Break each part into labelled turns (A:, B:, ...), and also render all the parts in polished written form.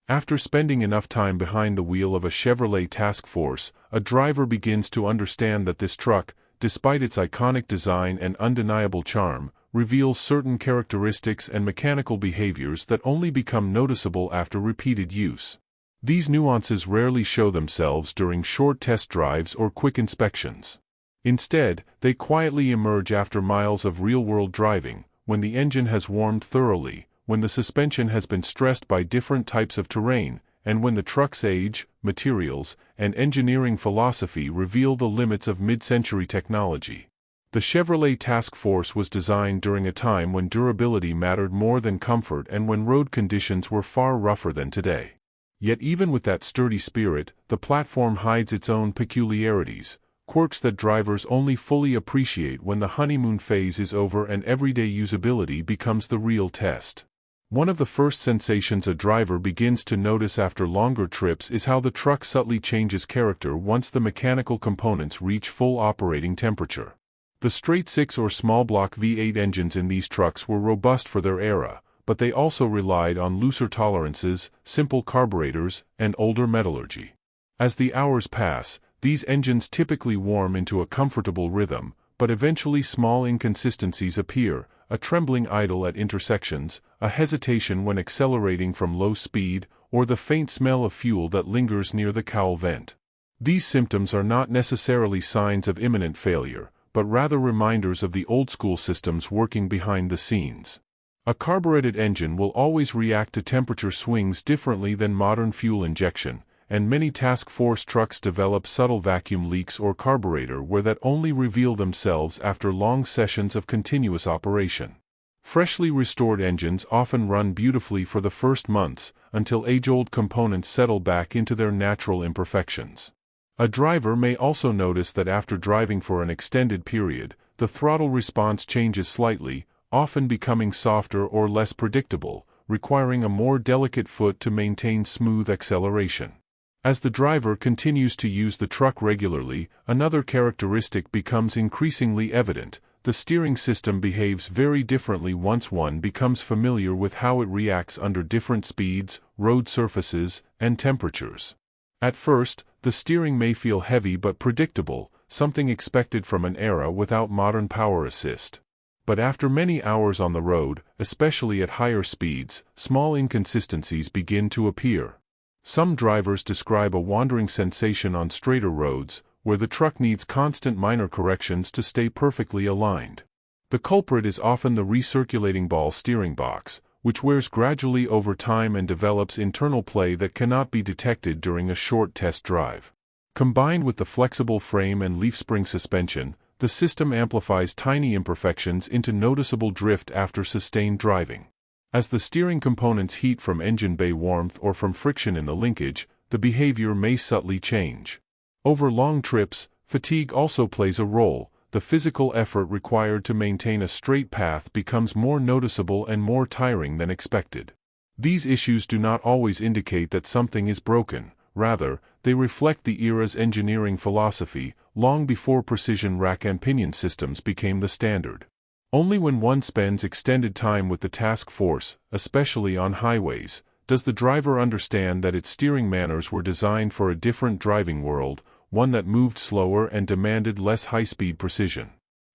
A: After spending enough time behind the wheel of a Chevrolet Task Force, a driver begins to understand that this truck, despite its iconic design and undeniable charm, reveals certain characteristics and mechanical behaviors that only become noticeable after repeated use. These nuances rarely show themselves during short test drives or quick inspections. Instead, they quietly emerge after miles of real-world driving, when the engine has warmed thoroughly, when the suspension has been stressed by different types of terrain, and when the truck's age, materials, and engineering philosophy reveal the limits of mid-century technology. The Chevrolet Task Force was designed during a time when durability mattered more than comfort and when road conditions were far rougher than today. Yet even with that sturdy spirit, the platform hides its own peculiarities, quirks that drivers only fully appreciate when the honeymoon phase is over and everyday usability becomes the real test. One of the first sensations a driver begins to notice after longer trips is how the truck subtly changes character once the mechanical components reach full operating temperature. The straight-six or small-block V8 engines in these trucks were robust for their era, but they also relied on looser tolerances, simple carburetors, and older metallurgy. As the hours pass, these engines typically warm into a comfortable rhythm, but eventually small inconsistencies appear, a trembling idle at intersections, a hesitation when accelerating from low speed, or the faint smell of fuel that lingers near the cowl vent. These symptoms are not necessarily signs of imminent failure, but rather reminders of the old-school systems working behind the scenes. A carbureted engine will always react to temperature swings differently than modern fuel injection, and many Task Force trucks develop subtle vacuum leaks or carburetor wear that only reveal themselves after long sessions of continuous operation. Freshly restored engines often run beautifully for the first months, until age-old components settle back into their natural imperfections. A driver may also notice that after driving for an extended period, the throttle response changes slightly, often becoming softer or less predictable, requiring a more delicate foot to maintain smooth acceleration. As the driver continues to use the truck regularly, another characteristic becomes increasingly evident: the steering system behaves very differently once one becomes familiar with how it reacts under different speeds, road surfaces, and temperatures. At first, the steering may feel heavy but predictable, something expected from an era without modern power assist. But after many hours on the road, especially at higher speeds, small inconsistencies begin to appear. Some drivers describe a wandering sensation on straighter roads, where the truck needs constant minor corrections to stay perfectly aligned. The culprit is often the recirculating ball steering box, which wears gradually over time and develops internal play that cannot be detected during a short test drive. Combined with the flexible frame and leaf spring suspension, the system amplifies tiny imperfections into noticeable drift after sustained driving. As the steering components heat from engine bay warmth or from friction in the linkage, the behavior may subtly change. Over long trips, fatigue also plays a role. The physical effort required to maintain a straight path becomes more noticeable and more tiring than expected. These issues do not always indicate that something is broken. Rather, they reflect the era's engineering philosophy, long before precision rack and pinion systems became the standard. Only when one spends extended time with the task force, especially on highways, does the driver understand that its steering manners were designed for a different driving world, one that moved slower and demanded less high-speed precision.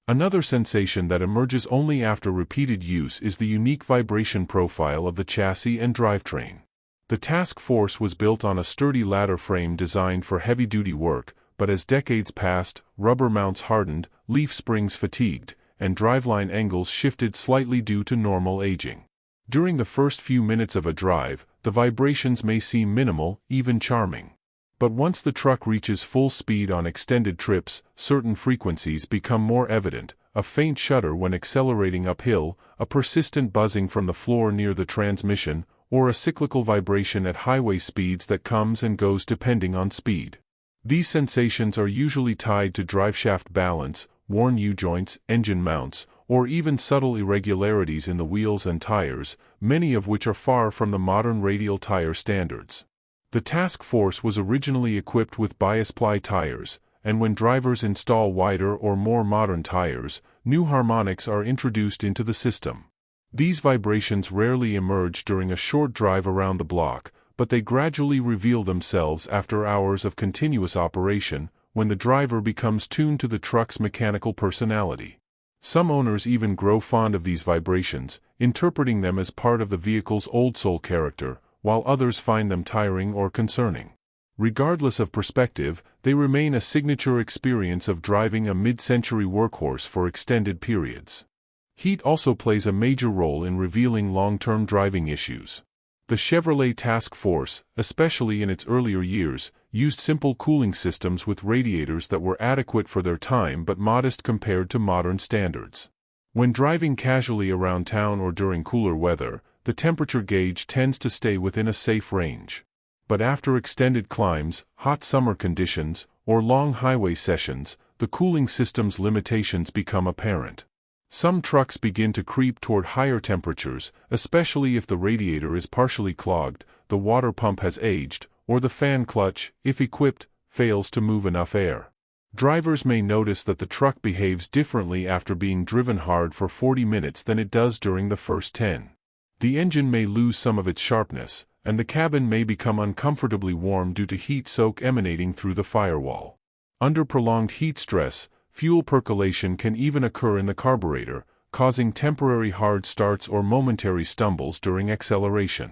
A: Another sensation that emerges only after repeated use is the unique vibration profile of the chassis and drivetrain. The Task Force was built on a sturdy ladder frame designed for heavy-duty work, but as decades passed, rubber mounts hardened, leaf springs fatigued, and driveline angles shifted slightly due to normal aging. During the first few minutes of a drive, the vibrations may seem minimal, even charming. But once the truck reaches full speed on extended trips, certain frequencies become more evident: a faint shudder when accelerating uphill, a persistent buzzing from the floor near the transmission, or a cyclical vibration at highway speeds that comes and goes depending on speed. These sensations are usually tied to driveshaft balance, worn U-joints, engine mounts, or even subtle irregularities in the wheels and tires, many of which are far from the modern radial tire standards. The Task Force was originally equipped with bias-ply tires, and when drivers install wider or more modern tires, new harmonics are introduced into the system. These vibrations rarely emerge during a short drive around the block, but they gradually reveal themselves after hours of continuous operation, when the driver becomes tuned to the truck's mechanical personality. Some owners even grow fond of these vibrations, interpreting them as part of the vehicle's old soul character, while others find them tiring or concerning. Regardless of perspective, they remain a signature experience of driving a mid-century workhorse for extended periods. Heat also plays a major role in revealing long-term driving issues. The Chevrolet Task Force, especially in its earlier years, used simple cooling systems with radiators that were adequate for their time but modest compared to modern standards. When driving casually around town or during cooler weather, the temperature gauge tends to stay within a safe range. But after extended climbs, hot summer conditions, or long highway sessions, the cooling system's limitations become apparent. Some trucks begin to creep toward higher temperatures, especially if the radiator is partially clogged, the water pump has aged, or the fan clutch, if equipped, fails to move enough air. Drivers may notice that the truck behaves differently after being driven hard for 40 minutes than it does during the first 10. The engine may lose some of its sharpness, and the cabin may become uncomfortably warm due to heat soak emanating through the firewall. Under prolonged heat stress, fuel percolation can even occur in the carburetor, causing temporary hard starts or momentary stumbles during acceleration.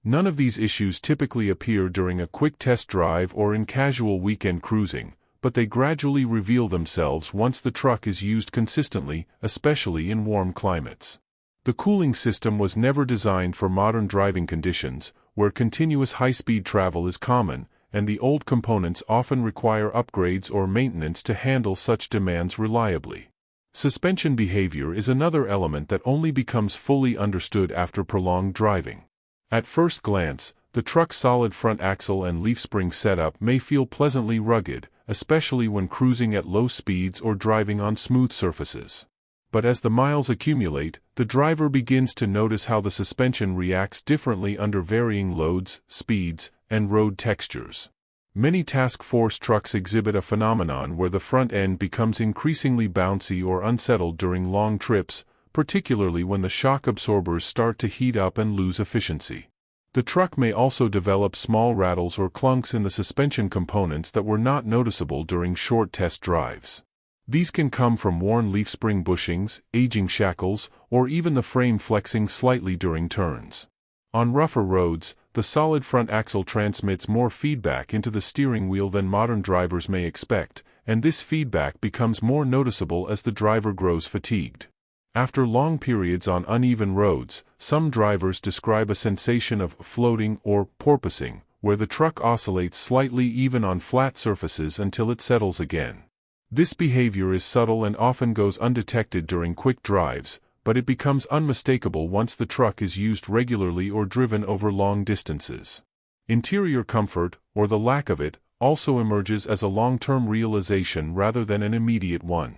A: None of these issues typically appear during a quick test drive or in casual weekend cruising, but they gradually reveal themselves once the truck is used consistently, especially in warm climates. The cooling system was never designed for modern driving conditions, where continuous high-speed travel is common, and the old components often require upgrades or maintenance to handle such demands reliably. Suspension behavior is another element that only becomes fully understood after prolonged driving. At first glance, the truck's solid front axle and leaf spring setup may feel pleasantly rugged, especially when cruising at low speeds or driving on smooth surfaces. But as the miles accumulate, the driver begins to notice how the suspension reacts differently under varying loads, speeds, and road textures. Many Task Force trucks exhibit a phenomenon where the front end becomes increasingly bouncy or unsettled during long trips, particularly when the shock absorbers start to heat up and lose efficiency. The truck may also develop small rattles or clunks in the suspension components that were not noticeable during short test drives. These can come from worn leaf spring bushings, aging shackles, or even the frame flexing slightly during turns. On rougher roads, the solid front axle transmits more feedback into the steering wheel than modern drivers may expect, and this feedback becomes more noticeable as the driver grows fatigued. After long periods on uneven roads, some drivers describe a sensation of floating or porpoising, where the truck oscillates slightly even on flat surfaces until it settles again. This behavior is subtle and often goes undetected during quick drives, but it becomes unmistakable once the truck is used regularly or driven over long distances. Interior comfort, or the lack of it, also emerges as a long-term realization rather than an immediate one.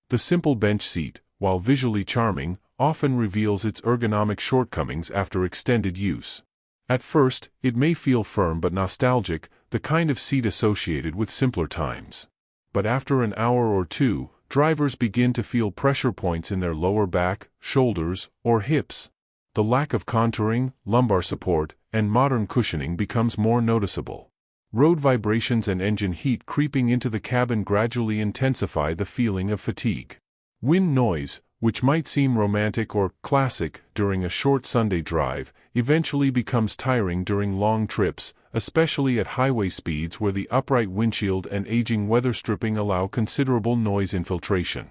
A: The simple bench seat, while visually charming, often reveals its ergonomic shortcomings after extended use. At first, it may feel firm but nostalgic, the kind of seat associated with simpler times. But after an hour or two, drivers begin to feel pressure points in their lower back, shoulders, or hips. The lack of contouring, lumbar support, and modern cushioning becomes more noticeable. Road vibrations and engine heat creeping into the cabin gradually intensify the feeling of fatigue. Wind noise, which might seem romantic or classic during a short Sunday drive, eventually becomes tiring during long trips, especially at highway speeds where the upright windshield and aging weather stripping allow considerable noise infiltration.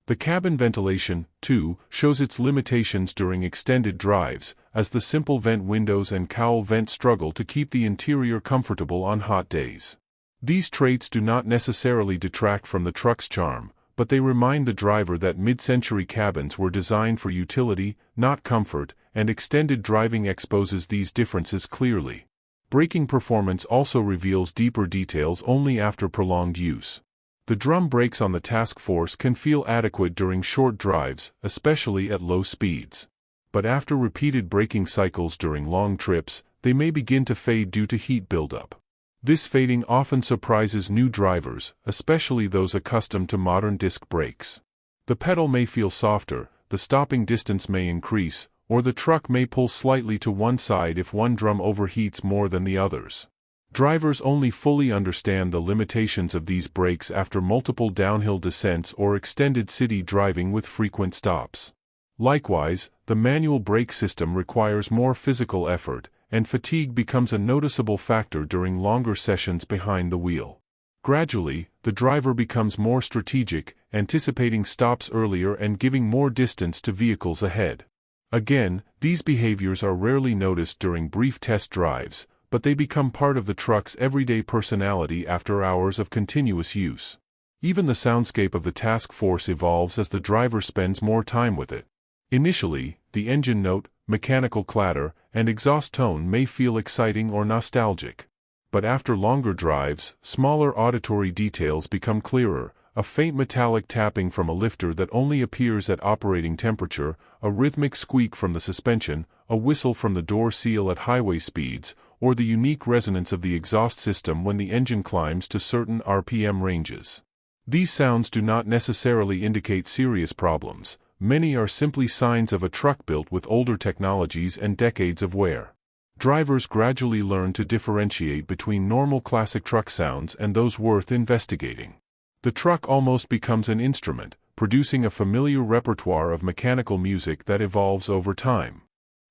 A: The cabin ventilation, too, shows its limitations during extended drives, as the simple vent windows and cowl vent struggle to keep the interior comfortable on hot days. These traits do not necessarily detract from the truck's charm, but they remind the driver that mid-century cabins were designed for utility, not comfort, and extended driving exposes these differences clearly. Braking performance also reveals deeper details only after prolonged use. The drum brakes on the Task Force can feel adequate during short drives, especially at low speeds. But after repeated braking cycles during long trips, they may begin to fade due to heat buildup. This fading often surprises new drivers, especially those accustomed to modern disc brakes. The pedal may feel softer, the stopping distance may increase, or the truck may pull slightly to one side if one drum overheats more than the others. Drivers only fully understand the limitations of these brakes after multiple downhill descents or extended city driving with frequent stops. Likewise, the manual brake system requires more physical effort, and fatigue becomes a noticeable factor during longer sessions behind the wheel. Gradually, the driver becomes more strategic, anticipating stops earlier and giving more distance to vehicles ahead. Again, these behaviors are rarely noticed during brief test drives, but they become part of the truck's everyday personality after hours of continuous use. Even the soundscape of the task force evolves as the driver spends more time with it. Initially, the engine note, mechanical clatter, and exhaust tone may feel exciting or nostalgic. But after longer drives, smaller auditory details become clearer: a faint metallic tapping from a lifter that only appears at operating temperature, a rhythmic squeak from the suspension, a whistle from the door seal at highway speeds, or the unique resonance of the exhaust system when the engine climbs to certain RPM ranges. These sounds do not necessarily indicate serious problems. Many are simply signs of a truck built with older technologies and decades of wear. Drivers gradually learn to differentiate between normal classic truck sounds and those worth investigating. The truck almost becomes an instrument, producing a familiar repertoire of mechanical music that evolves over time.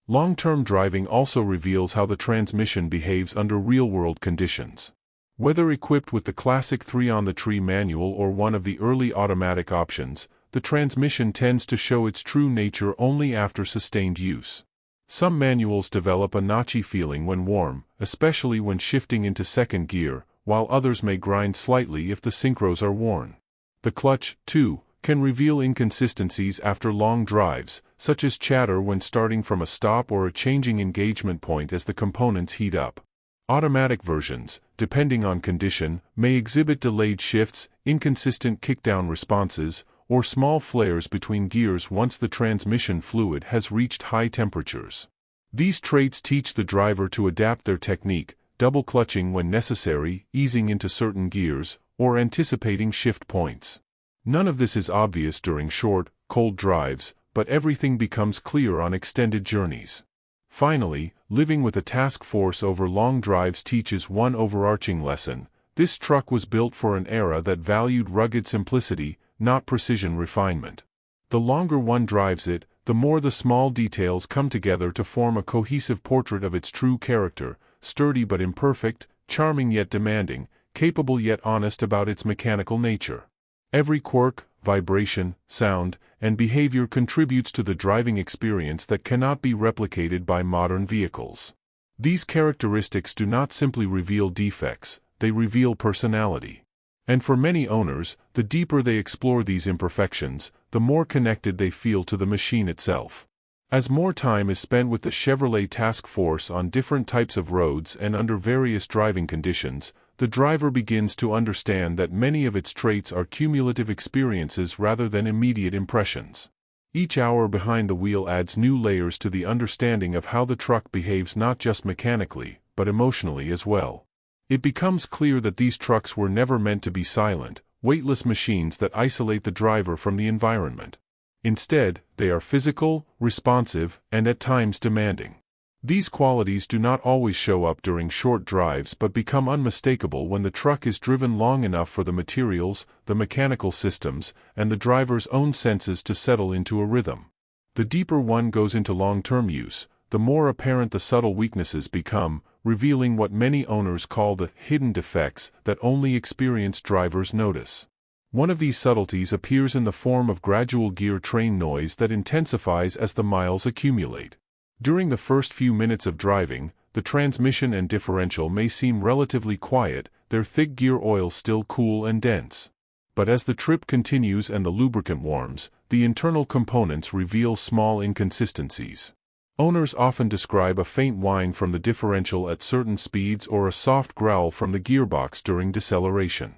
A: Long-term driving also reveals how the transmission behaves under real-world conditions. Whether equipped with the classic 3-on-the-tree manual or one of the early automatic options, the transmission tends to show its true nature only after sustained use. Some manuals develop a notchy feeling when warm, especially when shifting into second gear, while others may grind slightly if the synchros are worn. The clutch, too, can reveal inconsistencies after long drives, such as chatter when starting from a stop or a changing engagement point as the components heat up. Automatic versions, depending on condition, may exhibit delayed shifts, inconsistent kickdown responses, or small flares between gears once the transmission fluid has reached high temperatures. These traits teach the driver to adapt their technique, double clutching when necessary, easing into certain gears, or anticipating shift points. None of this is obvious during short, cold drives, but everything becomes clear on extended journeys. Finally, living with a task force over long drives teaches one overarching lesson: this truck was built for an era that valued rugged simplicity, not precision refinement. The longer one drives it, the more the small details come together to form a cohesive portrait of its true character: sturdy but imperfect, charming yet demanding, capable yet honest about its mechanical nature. Every quirk, vibration, sound, and behavior contributes to the driving experience that cannot be replicated by modern vehicles. These characteristics do not simply reveal defects, they reveal personality. And for many owners, the deeper they explore these imperfections, the more connected they feel to the machine itself. As more time is spent with the Chevrolet task force on different types of roads and under various driving conditions, the driver begins to understand that many of its traits are cumulative experiences rather than immediate impressions. Each hour behind the wheel adds new layers to the understanding of how the truck behaves, not just mechanically, but emotionally as well. It becomes clear that these trucks were never meant to be silent, weightless machines that isolate the driver from the environment. Instead, they are physical, responsive, and at times demanding. These qualities do not always show up during short drives but become unmistakable when the truck is driven long enough for the materials, the mechanical systems, and the driver's own senses to settle into a rhythm. The deeper one goes into long-term use, the more apparent the subtle weaknesses become, revealing what many owners call the hidden defects that only experienced drivers notice. One of these subtleties appears in the form of gradual gear train noise that intensifies as the miles accumulate. During the first few minutes of driving, the transmission and differential may seem relatively quiet, their thick gear oil still cool and dense. But as the trip continues and the lubricant warms, the internal components reveal small inconsistencies. Owners often describe a faint whine from the differential at certain speeds or a soft growl from the gearbox during deceleration.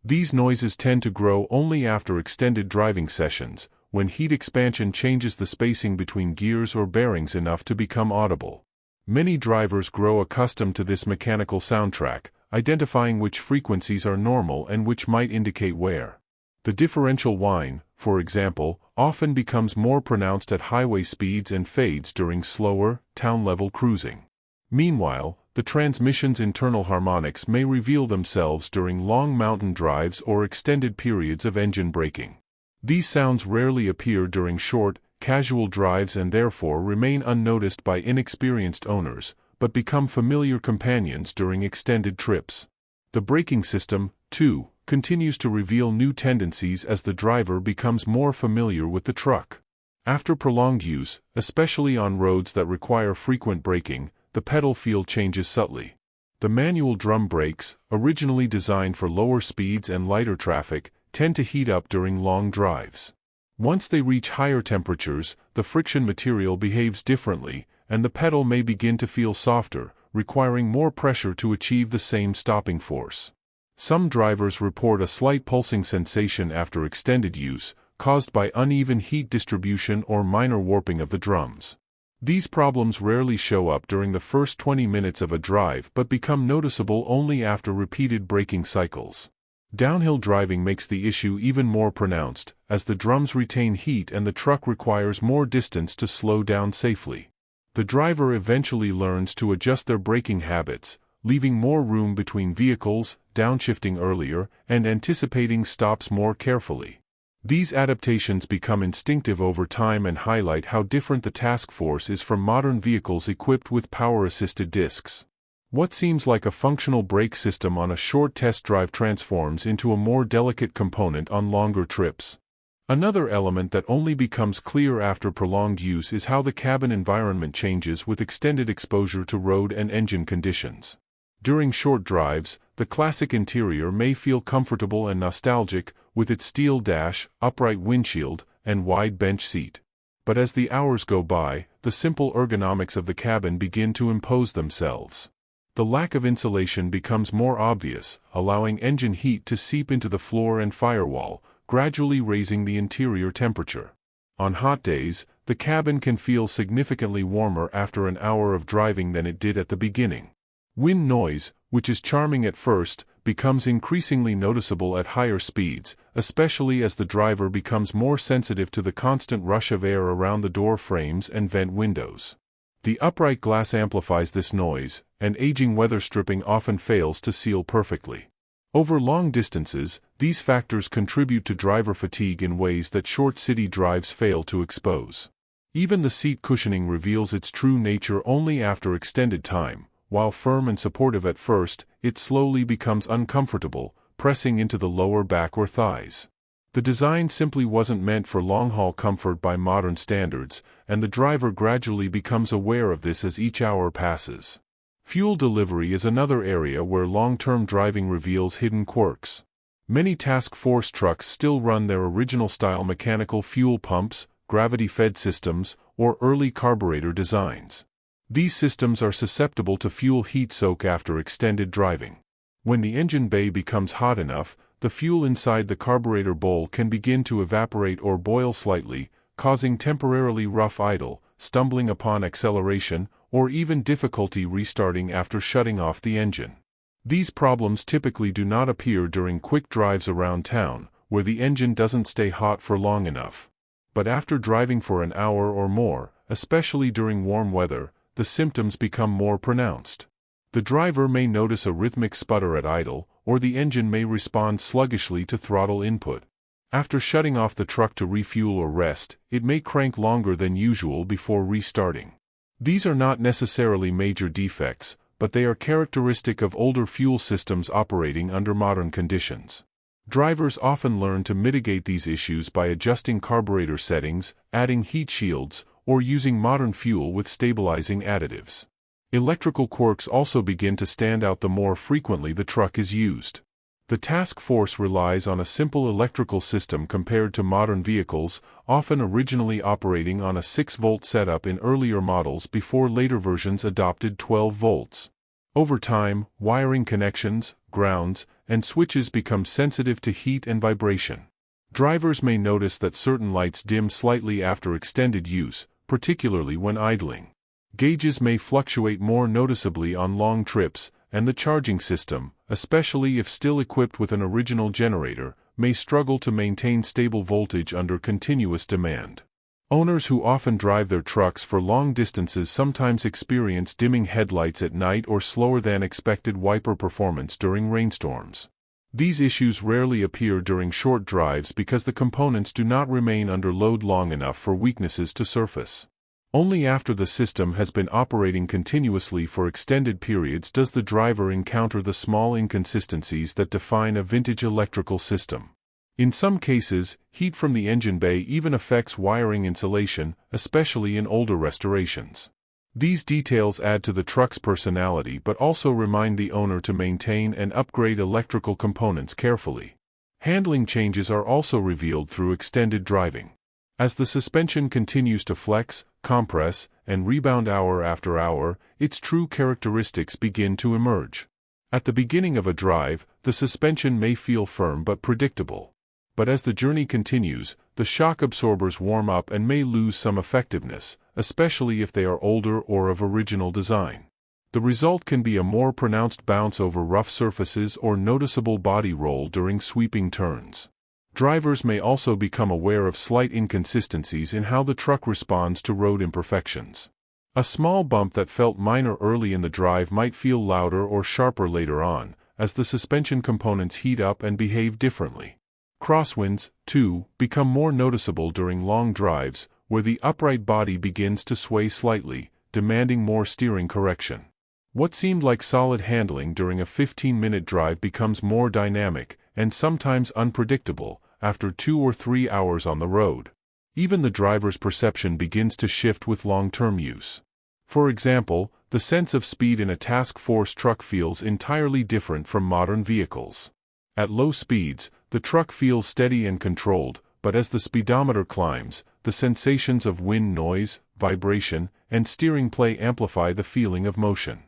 A: These noises tend to grow only after extended driving sessions, when heat expansion changes the spacing between gears or bearings enough to become audible. Many drivers grow accustomed to this mechanical soundtrack, identifying which frequencies are normal and which might indicate wear. The differential whine, for example, often becomes more pronounced at highway speeds and fades during slower, town-level cruising. Meanwhile, the transmission's internal harmonics may reveal themselves during long mountain drives or extended periods of engine braking. These sounds rarely appear during short, casual drives and therefore remain unnoticed by inexperienced owners, but become familiar companions during extended trips. The braking system, too, continues to reveal new tendencies as the driver becomes more familiar with the truck. After prolonged use, especially on roads that require frequent braking, the pedal feel changes subtly. The manual drum brakes, originally designed for lower speeds and lighter traffic, tend to heat up during long drives. Once they reach higher temperatures, the friction material behaves differently, and the pedal may begin to feel softer, requiring more pressure to achieve the same stopping force. Some drivers report a slight pulsing sensation after extended use, caused by uneven heat distribution or minor warping of the drums. These problems rarely show up during the first 20 minutes of a drive but become noticeable only after repeated braking cycles. Downhill driving makes the issue even more pronounced, as the drums retain heat and the truck requires more distance to slow down safely. The driver eventually learns to adjust their braking habits, leaving more room between vehicles, downshifting earlier, and anticipating stops more carefully. These adaptations become instinctive over time and highlight how different the task force is from modern vehicles equipped with power-assisted discs. What seems like a functional brake system on a short test drive transforms into a more delicate component on longer trips. Another element that only becomes clear after prolonged use is how the cabin environment changes with extended exposure to road and engine conditions. During short drives, the classic interior may feel comfortable and nostalgic, with its steel dash, upright windshield, and wide bench seat. But as the hours go by, the simple ergonomics of the cabin begin to impose themselves. The lack of insulation becomes more obvious, allowing engine heat to seep into the floor and firewall, gradually raising the interior temperature. On hot days, the cabin can feel significantly warmer after an hour of driving than it did at the beginning. Wind noise, which is charming at first, becomes increasingly noticeable at higher speeds, especially as the driver becomes more sensitive to the constant rush of air around the door frames and vent windows. The upright glass amplifies this noise, and aging weather stripping often fails to seal perfectly. Over long distances, these factors contribute to driver fatigue in ways that short city drives fail to expose. Even the seat cushioning reveals its true nature only after extended time. While firm and supportive at first, it slowly becomes uncomfortable, pressing into the lower back or thighs. The design simply wasn't meant for long-haul comfort by modern standards, and the driver gradually becomes aware of this as each hour passes. Fuel delivery is another area where long-term driving reveals hidden quirks. Many task force trucks still run their original-style mechanical fuel pumps, gravity-fed systems, or early carburetor designs. These systems are susceptible to fuel heat soak after extended driving. When the engine bay becomes hot enough, the fuel inside the carburetor bowl can begin to evaporate or boil slightly, causing temporarily rough idle, stumbling upon acceleration, or even difficulty restarting after shutting off the engine. These problems typically do not appear during quick drives around town, where the engine doesn't stay hot for long enough. But after driving for an hour or more, especially during warm weather, the symptoms become more pronounced. The driver may notice a rhythmic sputter at idle, or the engine may respond sluggishly to throttle input. After shutting off the truck to refuel or rest, it may crank longer than usual before restarting. These are not necessarily major defects, but they are characteristic of older fuel systems operating under modern conditions. Drivers often learn to mitigate these issues by adjusting carburetor settings, adding heat shields, or using modern fuel with stabilizing additives. Electrical quirks also begin to stand out the more frequently the truck is used. The task force relies on a simple electrical system compared to modern vehicles, often originally operating on a 6-volt setup in earlier models before later versions adopted 12 volts. Over time, wiring connections, grounds, and switches become sensitive to heat and vibration. Drivers may notice that certain lights dim slightly after extended use, particularly when idling. Gauges may fluctuate more noticeably on long trips, and the charging system, especially if still equipped with an original generator, may struggle to maintain stable voltage under continuous demand. Owners who often drive their trucks for long distances sometimes experience dimming headlights at night or slower than expected wiper performance during rainstorms. These issues rarely appear during short drives because the components do not remain under load long enough for weaknesses to surface. Only after the system has been operating continuously for extended periods does the driver encounter the small inconsistencies that define a vintage electrical system. In some cases, heat from the engine bay even affects wiring insulation, especially in older restorations. These details add to the truck's personality but also remind the owner to maintain and upgrade electrical components carefully. Handling changes are also revealed through extended driving. As the suspension continues to flex, compress, and rebound hour after hour, its true characteristics begin to emerge. At the beginning of a drive, the suspension may feel firm but predictable. But as the journey continues, the shock absorbers warm up and may lose some effectiveness, especially if they are older or of original design. The result can be a more pronounced bounce over rough surfaces or noticeable body roll during sweeping turns. Drivers may also become aware of slight inconsistencies in how the truck responds to road imperfections. A small bump that felt minor early in the drive might feel louder or sharper later on, as the suspension components heat up and behave differently. Crosswinds, too, become more noticeable during long drives, where the upright body begins to sway slightly, demanding more steering correction. What seemed like solid handling during a 15-minute drive becomes more dynamic, and sometimes unpredictable, after 2 or 3 hours on the road. Even the driver's perception begins to shift with long-term use. For example, the sense of speed in a task force truck feels entirely different from modern vehicles. At low speeds, the truck feels steady and controlled, but as the speedometer climbs, the sensations of wind noise, vibration, and steering play amplify the feeling of motion.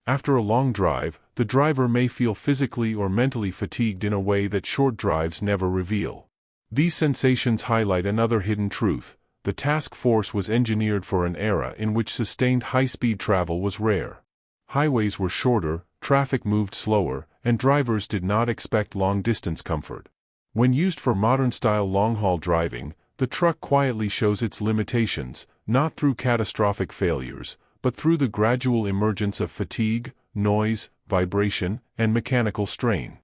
A: After a long drive, the driver may feel physically or mentally fatigued in a way that short drives never reveal. These sensations highlight another hidden truth: the task force was engineered for an era in which sustained high-speed travel was rare. Highways were shorter, traffic moved slower, and drivers did not expect long-distance comfort. When used for modern-style long-haul driving, the truck quietly shows its limitations, not through catastrophic failures, but through the gradual emergence of fatigue, noise, vibration, and mechanical strain.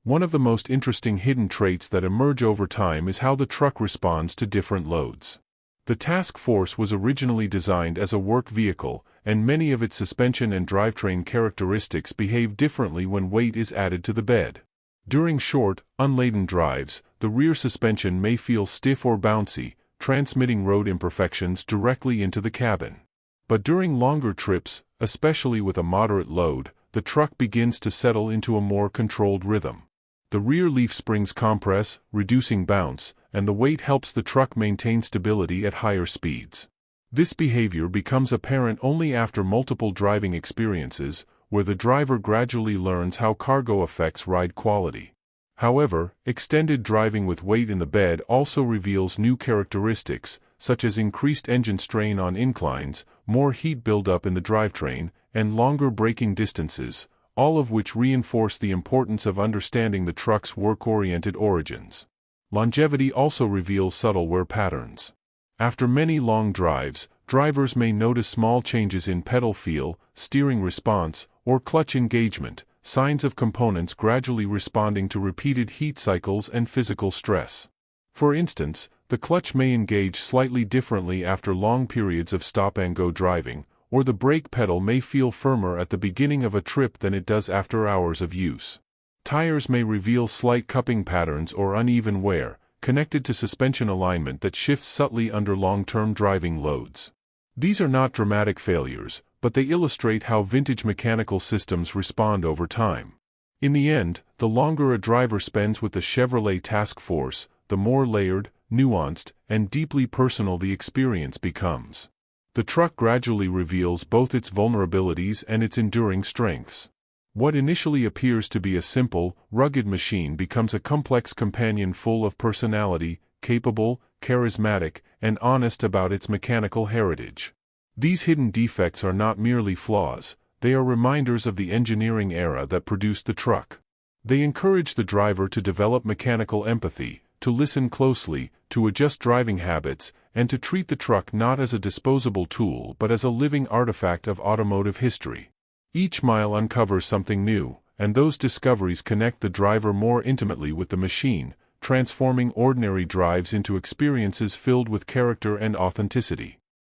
A: One of the most interesting hidden traits that emerge over time is how the truck responds to different loads. The task force was originally designed as a work vehicle, and many of its suspension and drivetrain characteristics behave differently when weight is added to the bed. During short, unladen drives, the rear suspension may feel stiff or bouncy, transmitting road imperfections directly into the cabin. But during longer trips, especially with a moderate load, the truck begins to settle into a more controlled rhythm. The rear leaf springs compress, reducing bounce, and the weight helps the truck maintain stability at higher speeds. This behavior becomes apparent only after multiple driving experiences, where the driver gradually learns how cargo affects ride quality. However, extended driving with weight in the bed also reveals new characteristics, such as increased engine strain on inclines, more heat buildup in the drivetrain, and longer braking distances, all of which reinforce the importance of understanding the truck's work-oriented origins. Longevity also reveals subtle wear patterns. After many long drives, drivers may notice small changes in pedal feel, steering response, or clutch engagement, signs of components gradually responding to repeated heat cycles and physical stress. For instance, the clutch may engage slightly differently after long periods of stop-and-go driving, or the brake pedal may feel firmer at the beginning of a trip than it does after hours of use. Tires may reveal slight cupping patterns or uneven wear, connected to suspension alignment that shifts subtly under long-term driving loads. These are not dramatic failures, but they illustrate how vintage mechanical systems respond over time. In the end, the longer a driver spends with the Chevrolet Task Force, the more layered, nuanced, and deeply personal the experience becomes. The truck gradually reveals both its vulnerabilities and its enduring strengths. What initially appears to be a simple, rugged machine becomes a complex companion full of personality, capable, charismatic, and honest about its mechanical heritage. These hidden defects are not merely flaws, they are reminders of the engineering era that produced the truck. They encourage the driver to develop mechanical empathy, to listen closely, to adjust driving habits, and to treat the truck not as a disposable tool but as a living artifact of automotive history. Each mile uncovers something new, and those discoveries connect the driver more intimately with the machine, transforming ordinary drives into experiences filled with character and authenticity.